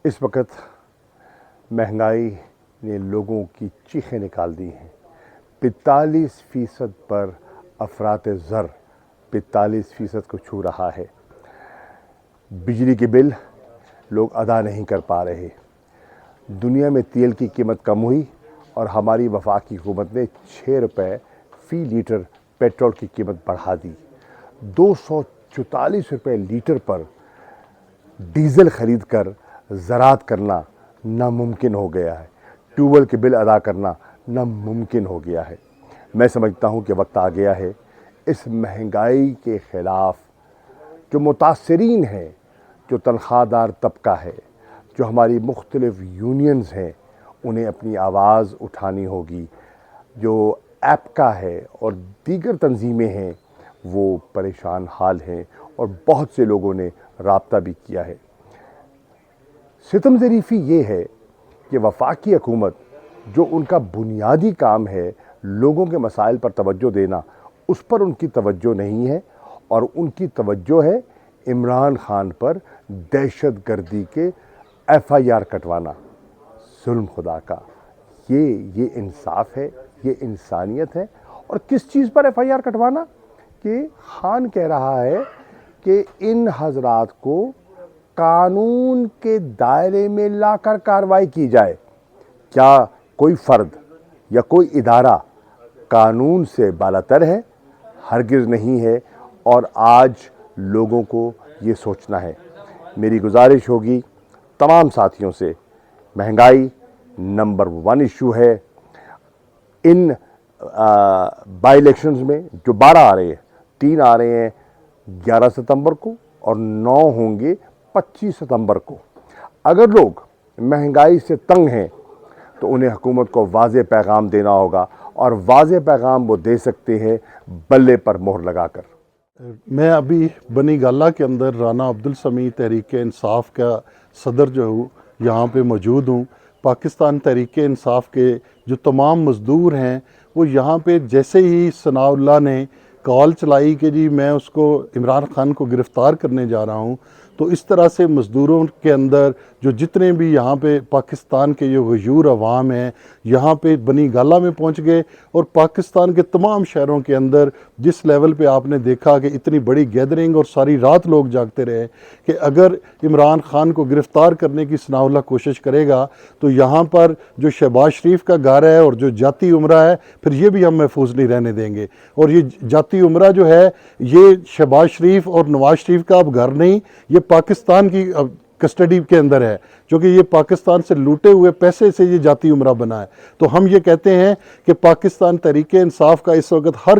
اس وقت مہنگائی نے لوگوں کی چیخیں نکال دی ہیں۔ 45% پر افراط زر 45% کو چھو رہا ہے۔ بجلی کے بل لوگ ادا نہیں کر پا رہے۔ دنیا میں تیل کی قیمت کم ہوئی اور ہماری وفاقی حکومت نے 6 روپے فی لیٹر پیٹرول کی قیمت بڑھا دی۔ 244 روپے لیٹر پر ڈیزل خرید کر زراعت کرنا ناممکن ہو گیا ہے۔ ٹیوب ویل کے بل ادا کرنا ناممکن ہو گیا ہے۔ میں سمجھتا ہوں کہ وقت آ گیا ہے اس مہنگائی کے خلاف جو متاثرین ہیں، جو تنخواہ دار طبقہ ہے، جو ہماری مختلف یونینز ہیں، انہیں اپنی آواز اٹھانی ہوگی۔ جو ایپکا ہے اور دیگر تنظیمیں ہیں وہ پریشان حال ہیں اور بہت سے لوگوں نے رابطہ بھی کیا ہے۔ ستم ظریفی یہ ہے کہ وفاقی حکومت جو ان کا بنیادی کام ہے لوگوں کے مسائل پر توجہ دینا، اس پر ان کی توجہ نہیں ہے، اور ان کی توجہ ہے عمران خان پر دہشت گردی کے FIR کٹوانا۔ ظلم خدا کا، یہ انصاف ہے، یہ انسانیت ہے؟ اور کس چیز پر FIR کٹوانا؟ کہ خان کہہ رہا ہے کہ ان حضرات کو قانون کے دائرے میں لا کر کارروائی کی جائے۔ کیا کوئی فرد یا کوئی ادارہ قانون سے بالاتر ہے؟ ہرگز نہیں ہے، اور آج لوگوں کو یہ سوچنا ہے۔ میری گزارش ہوگی تمام ساتھیوں سے، مہنگائی نمبر 1 ایشو ہے۔ ان بائی الیکشنز میں جو 12 آ رہے ہیں، 3 آ رہے ہیں 11 ستمبر کو اور 9 ہوں گے 25 ستمبر کو۔ اگر لوگ مہنگائی سے تنگ ہیں تو انہیں حکومت کو واضح پیغام دینا ہوگا، اور واضح پیغام وہ دے سکتے ہیں بلے پر مہر لگا کر۔ میں ابھی بنی گالہ کے اندر رانا عبدالسمیع تحریک انصاف کا صدر جو ہوں یہاں پہ موجود ہوں۔ پاکستان تحریک انصاف کے جو تمام مزدور ہیں وہ یہاں پہ جیسے ہی ثناء اللہ نے کال چلائی کہ جی میں اس کو عمران خان کو گرفتار کرنے جا رہا ہوں، تو اس طرح سے مزدوروں کے اندر جو جتنے بھی یہاں پہ پاکستان کے جو غیور عوام ہیں یہاں پہ بنی گالہ میں پہنچ گئے، اور پاکستان کے تمام شہروں کے اندر جس لیول پہ آپ نے دیکھا کہ اتنی بڑی گیدرنگ اور ساری رات لوگ جاگتے رہے کہ اگر عمران خان کو گرفتار کرنے کی ثناء اللہ کوشش کرے گا تو یہاں پر جو شہباز شریف کا گھر ہے اور جو جاتی عمرہ ہے پھر یہ بھی ہم محفوظ نہیں رہنے دیں گے۔ اور یہ جاتی عمرہ جو ہے یہ شہباز شریف اور نواز شریف کا اب گھر نہیں، یہ پاکستان کی کسٹڈی کے اندر ہے، چونکہ یہ پاکستان سے لوٹے ہوئے پیسے سے یہ جاتی عمرہ بنا ہے۔ تو ہم یہ کہتے ہیں کہ پاکستان تحریک انصاف کا اس وقت ہر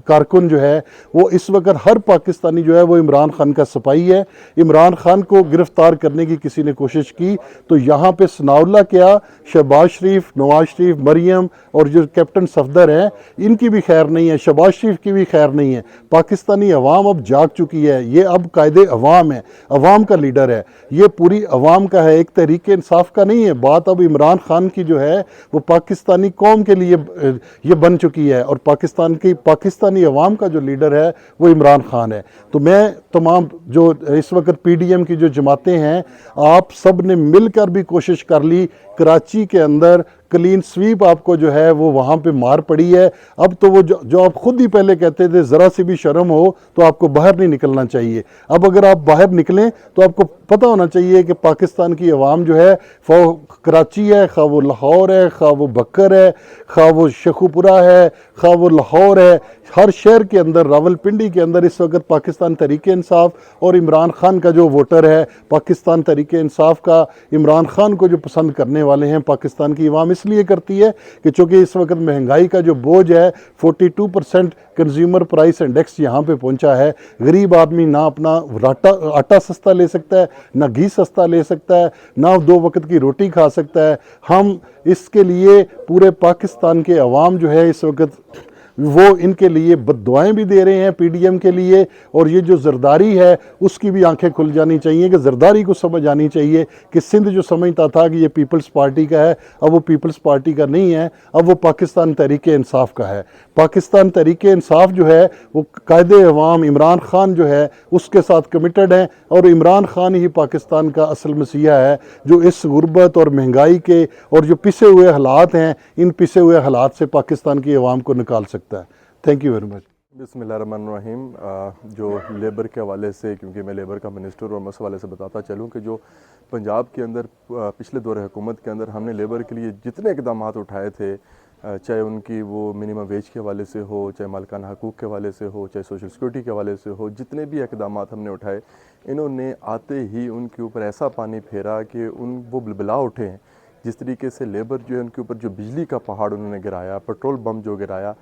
کارکن جو ہے وہ اس وقت ہر پاکستانی جو ہے وہ عمران خان کا سپاہی ہے۔ عمران خان کو گرفتار کرنے کی کسی نے کوشش کی تو یہاں پہ ثناء اللہ کیا، شہباز شریف، نواز شریف، مریم اور جو کیپٹن صفدر ہیں ان کی بھی خیر نہیں ہے، شہباز شریف کی بھی خیر نہیں ہے۔ پاکستانی عوام اب جاگ چکی ہے، یہ اب قائد عوام ہے، عوام کا لیڈر ہے، یہ پوری عوام کا ہے، ایک تحریک انصاف کا نہیں ہے۔ بات اب عمران خان کی جو ہے وہ پاکستانی قوم کے لیے یہ بن چکی ہے، اور پاکستانی عوام کا جو لیڈر ہے وہ عمران خان ہے۔ تو میں تمام جو اس وقت PDM کی جو جماعتیں ہیں آپ سب نے مل کر بھی کوشش کر لی، کراچی کے اندر کلین سویپ آپ کو جو ہے وہ وہاں پہ مار پڑی ہے۔ اب تو وہ جو آپ خود ہی پہلے کہتے تھے ذرا سی بھی شرم ہو تو آپ کو باہر نہیں نکلنا چاہیے، اب اگر آپ باہر نکلیں تو آپ کو پتہ ہونا چاہیے کہ پاکستان کی عوام جو ہے کراچی ہے، خواہ وہ لاہور ہے، خواہ وہ بکر ہے، خواہ وہ شیخوپورہ ہے، خواہ وہ لاہور ہے، ہر شہر کے اندر، راولپنڈی کے اندر اس وقت پاکستان تحریک انصاف اور عمران خان کا جو ووٹر ہے، پاکستان تحریک انصاف کا عمران خان کو جو پسند کرنے والے ہیں پاکستان کی عوام اس لیے کرتی ہے کہ چونکہ اس وقت مہنگائی کا جو بوجھ ہے 42% کنزیومر پرائس انڈیکس یہاں پہ پہنچا ہے۔ غریب آدمی نہ اپنا آٹا سستا لے سکتا ہے، نہ گھی سستا لے سکتا ہے، نہ 2 وقت کی روٹی کھا سکتا ہے۔ ہم اس کے لیے پورے پاکستان کے عوام جو ہے اس وقت वो इनके लिए बद्दुआएं भी दे रहे हैं PDM के लिए। और ये जो जरदारी है उसकी भी आंखें खुल जानी चाहिए कि जरदारी को समझ आनी चाहिए कि सिंध जो समझता था कि ये पीपल्स पार्टी का है, अब वो पीपल्स पार्टी का नहीं है, अब वो पाकिस्तान तहरीक इंसाफ का है। पाकिस्तान तहरीक इंसाफ जो है वो कायदे अवाम इमरान खान जो है उसके साथ कमिटेड हैं, और इमरान खान ही पाकिस्तान का असल मसीहा है जो इस गुर्बत और महंगाई के और जो पिसे हुए हालात हैं, इन पिसे हुए हालात से पाकिस्तान की अवाम को निकाल सकता है। Thank you very much. बिस्मिल्लाहिर्रहमानिर्रहीम। जो लेबर के हवाले से, क्योंकि मैं लेबर का मिनिस्टर और मैं उस हवाले से बताता चलूँ कि जो पंजाब के अंदर पिछले दौर हुकूमत के अंदर हमने लेबर के लिए जितने इक़दाम उठाए थे, चाहे उनकी वो मिनिमम वेज के हवाले से हो, चाहे मालिकाना हकूक़ के हवाले से हो, चाहे सोशल सिक्योरिटी के हवाले से हो, जितने भी इक़दाम हमने उठाए, इन्होंने आते ही उनके ऊपर ऐसा पानी फेरा कि वो बिलबिला उठे हैं। जिस तरीके से लेबर जो है उनके ऊपर जो बिजली का पहाड़ उन्होंने गिराया, पेट्रोल बम जो गिराया,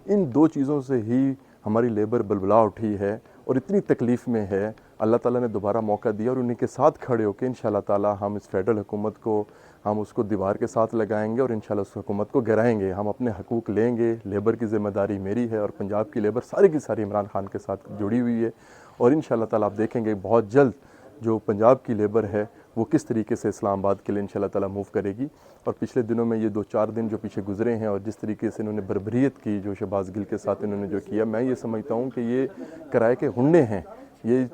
इन दो चीज़ों से ही हमारी लेबर बलबला उठी है और इतनी तकलीफ़ में है। अल्लाह ताला ने दोबारा मौका दिया और उन्हीं के साथ खड़े होकर इंशाल्लाह ताला हम इस फेडरल हुकूमत को हम उसको दीवार के साथ लगाएंगे और इंशाल्लाह उस हुकूमत को गिराएंगे। हम अपने हकूक़ लेंगे। लेबर की ज़िम्मेदारी मेरी है और पंजाब की लेबर सारी की सारी इमरान खान के साथ जुड़ी हुई है। और इंशाल्लाह ताला आप देखेंगे बहुत जल्द जो पंजाब की लेबर है वो किस तरीके से इस्लामाबाद के लिए इंशाल्लाह ताला मूव करेगी। और पिछले दिनों में ये 2-4 दिन जो पीछे गुजरे हैं और जिस तरीके से इन्होंने बर्बरियत की, जो शहबाज गिल के साथ इन्होंने जो किया, मैं ये समझता हूँ कि ये किराए के गुंडे हैं। ये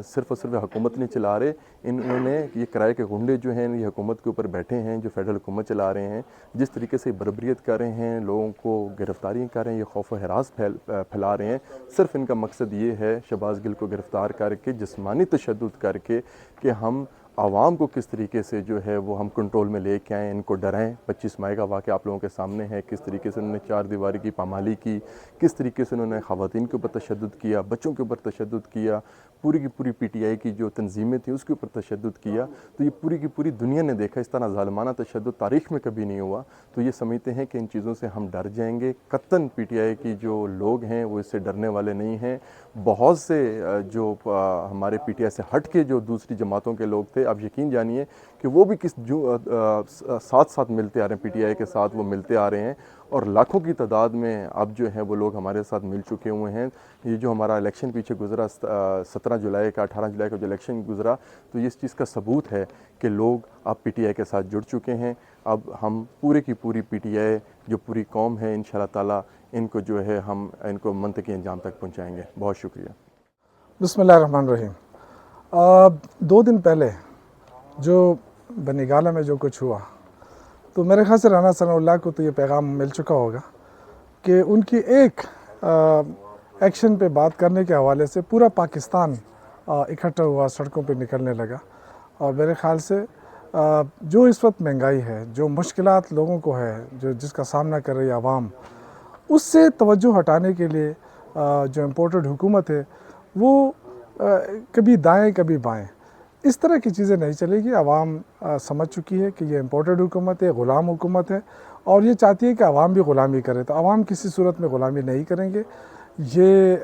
सिर्फ़ और सिर्फ हुकूमत नहीं चला रहे, इन्होंने ये किराए के गुंडे जो हैं ये हुकूमत के ऊपर बैठे हैं, जो फेडरल हुकूमत चला रहे हैं। जिस तरीके से बर्बरियत कर रहे हैं, लोगों को गिरफ़्तारियाँ कर रहे हैं, ये खौफ व हरास फैला रहे हैं। सिर्फ इनका मकसद ये है शहबाज गिल को गिरफ़्तार करके जिस्मानी तशद्दुद करके कि हम आवाम को किस तरीके से जो है वो हम कंट्रोल में लेके आएँ, इनको डराएं। 25 मई का वाक़या आप लोगों के सामने है, किस तरीके से उन्होंने 4 दीवारी की पामाली की, किस तरीके से उन्होंने ख़वातीन के ऊपर तशद्दुद किया, बच्चों के ऊपर तशद्दुद किया, पूरी की पूरी PTI की जो तंजीमें थी उसके ऊपर तशद्दुद किया। तो ये पूरी की पूरी दुनिया ने देखा, इस तरह ज़ालिमाना तशद्दुद तारीख़ में कभी नहीं हुआ। तो ये समझते हैं कि इन चीज़ों से हम डर जाएंगे। कतन PTI की जो लोग हैं वो इससे डरने वाले नहीं हैं। बहुत से जो हमारे PTI से हट के जो दूसरी जमातों के लोग थे, आप यकीन जानिए कि वो भी साथ साथ मिलते आ रहे हैं, PTI के साथ वो मिलते आ रहे हैं। और लाखों की तादाद में अब जो है वो लोग हमारे साथ मिल चुके हुए हैं। ये जो हमारा इलेक्शन पीछे गुजरा 17 जुलाई का 18 जुलाई का जो इलेक्शन गुजरा, तो ये इस चीज़ का सबूत है कि लोग अब PTI के साथ जुड़ चुके हैं। अब हम पूरे की पूरी PTI जो पूरी कौम है इंशाल्लाह ताला इनको जो है हम इनको मंतकी अंजाम तक पहुँचाएँगे। बहुत शुक्रिया। बिस्मिल्लाहिर्रहमानिर्रहीम। 2 दिन पहले जो बनीगाला में जो कुछ हुआ, तो मेरे ख्याल से राना सनाउल्लाह को तो ये पैगाम मिल चुका होगा कि उनकी एक एक्शन पे बात करने के हवाले से पूरा पाकिस्तान इकट्ठा हुआ, सड़कों पे निकलने लगा। और मेरे ख्याल से जो इस वक्त महंगाई है, जो मुश्किलात लोगों को है, जो जिसका सामना कर रही है आवाम, उससे तवज्जो हटाने के लिए जो इम्पोर्टेड हुकूमत है वो कभी दाएं कभी बाएं, इस तरह की चीज़ें नहीं चलेगी। आवाम समझ चुकी है कि ये इम्पोर्टेड हुकूमत है, ग़ुलाम हुकूमत है, और ये चाहती है कि आवाम भी ग़ुलामी करे। तो आवाम किसी सूरत में ग़ुलामी नहीं करेंगे। ये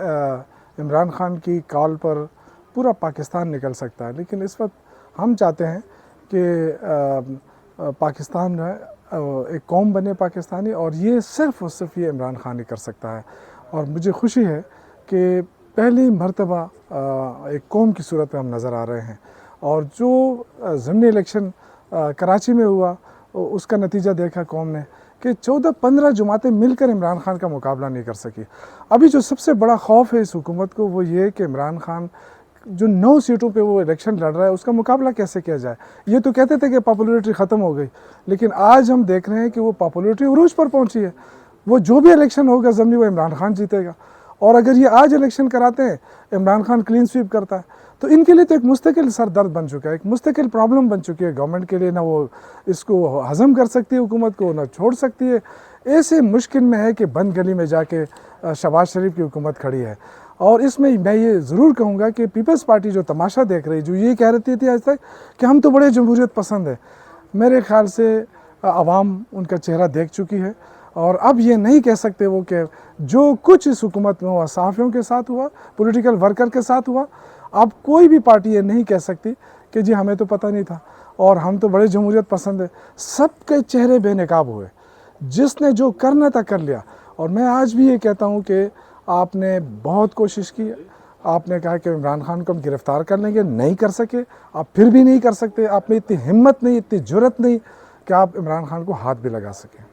इमरान खान की कॉल पर पूरा पाकिस्तान निकल सकता है, लेकिन इस वक्त हम चाहते हैं कि पाकिस्तान जो है एक कौम बने पाकिस्तानी, और ये सिर्फ़ और सिर्फ ये इमरान खान ही कर सकता है। और मुझे खुशी है कि पहली मरतबा एक कौम की सूरत में हम नज़र आ रहे हैं। और जो ज़मीनी इलेक्शन कराची में हुआ उसका नतीजा देखा कौम ने कि 14-15 जमातें मिलकर इमरान खान का मुकाबला नहीं कर सकी। अभी जो सबसे बड़ा खौफ है इस हुकूमत को वो ये कि इमरान खान जो 9 सीटों पे वो इलेक्शन लड़ रहा है उसका मुकाबला कैसे किया जाए। ये तो कहते थे कि पॉपुलरिटी ख़त्म हो गई, लेकिन आज हम देख रहे हैं कि वो पॉपुलरिटी उरूज पर पहुंची है। वो जो भी इलेक्शन होगा ज़मीनी वो इमरान खान जीतेगा। और अगर ये आज इलेक्शन कराते हैं, इमरान खान क्लीन स्वीप करता है, तो इनके लिए तो एक मुस्तकिल सर दर्द बन चुका है, एक मुस्तकिल प्रॉब्लम बन चुकी है गवर्नमेंट के लिए। ना वो इसको हज़म कर सकती है हुकूमत को, ना छोड़ सकती है। ऐसे मुश्किल में है कि बंद गली में जाके शहबाज शरीफ की हुकूमत खड़ी है। और इसमें मैं ये ज़रूर कहूँगा कि पीपल्स पार्टी जो तमाशा देख रही, जो ये कह रही थी आज तक कि हम तो बड़े जमहूरियत पसंद है, मेरे ख़्याल से आवाम उनका चेहरा देख चुकी है। और अब ये नहीं कह सकते वो कि जो कुछ इस हुकूमत में हुआ, सहाफ़ियों के साथ हुआ, पॉलिटिकल वर्कर के साथ हुआ, अब कोई भी पार्टी ये नहीं कह सकती कि जी हमें तो पता नहीं था और हम तो बड़े जमहूरियत पसंद है। सबके चेहरे बेनकाब हुए, जिसने जो करना था कर लिया। اور میں آج بھی یہ کہتا ہوں کہ آپ نے بہت کوشش کی، آپ نے کہا کہ عمران خان کو ہم گرفتار کر لیں گے، نہیں کر سکے، آپ پھر بھی نہیں کر سکتے، آپ میں اتنی ہمت نہیں، اتنی جرت نہیں کہ آپ عمران خان کو ہاتھ بھی لگا سکیں۔